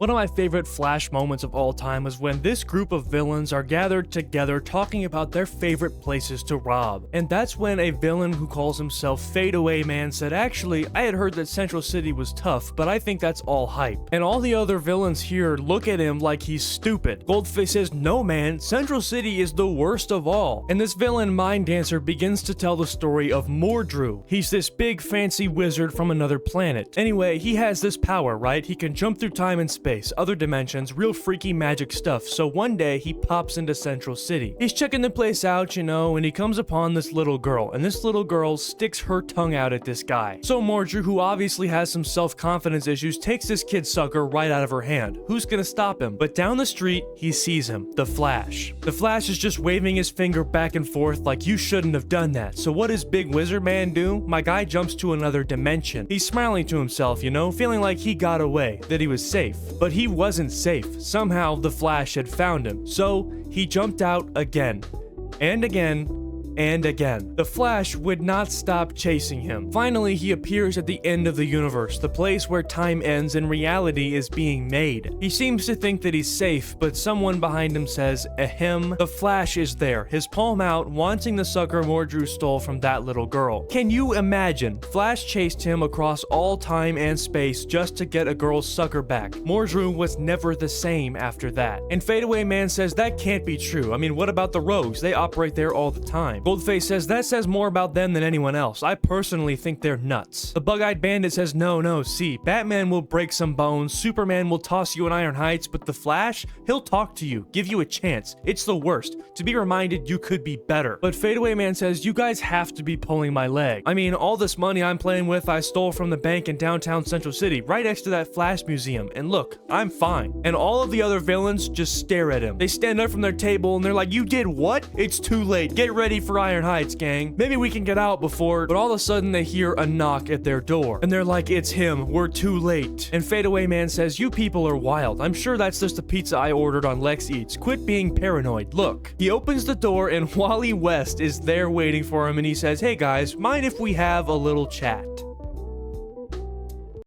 One of my favorite Flash moments of all time was when this group of villains are gathered together talking about their favorite places to rob. And that's when a villain who calls himself Fadeaway Man said, actually, I had heard that Central City was tough, but I think that's all hype. And all the other villains here look at him like he's stupid. Goldface says, no man, Central City is the worst of all. And this villain Mind Dancer begins to tell the story of Mordru. He's this big fancy wizard from another planet. Anyway, he has this power, right? He can jump through time and space, other dimensions, real freaky magic stuff. So one day he pops into Central City. He's checking the place out, you know, and he comes upon this little girl, and this little girl sticks her tongue out at this guy. So Mordru, who obviously has some self-confidence issues, takes this kid sucker right out of her hand. Who's gonna stop him? But down the street, he sees him, the Flash. The Flash is just waving his finger back and forth like, you shouldn't have done that. So what does Big Wizard Man do? My guy jumps to another dimension. He's smiling to himself, you know, feeling like he got away, that he was safe. But he wasn't safe. Somehow the Flash had found him. So he jumped out again, and again, and again. The Flash would not stop chasing him. Finally, he appears at the end of the universe, the place where time ends and reality is being made. He seems to think that he's safe, but someone behind him says, ahem. The Flash is there, his palm out, wanting the sucker Mordru stole from that little girl. Can you imagine? Flash chased him across all time and space just to get a girl's sucker back. Mordru was never the same after that. And Fadeaway Man says that can't be true. I mean, what about the Rogues? They operate there all the time. Goldface says that says more about them than anyone else. I personally think they're nuts. The Bug-Eyed Bandit says no, see, Batman will break some bones, Superman will toss you in Iron Heights, but the Flash, he'll talk to you, give you a chance. It's the worst. To be reminded you could be better. But Fadeaway Man says, you guys have to be pulling my leg. I mean, all this money I'm playing with I stole from the bank in downtown Central City, right next to that Flash museum, and look, I'm fine. And all of the other villains just stare at him. They stand up from their table and they're like, you did what? It's too late. Get ready for Iron Heights, gang. Maybe we can get out before, but all of a sudden they hear a knock at their door. And they're like, it's him. We're too late. And Fadeaway Man says, you people are wild. I'm sure that's just the pizza I ordered on Lex Eats. Quit being paranoid. Look. He opens the door and Wally West is there waiting for him and he says, hey guys, mind if we have a little chat?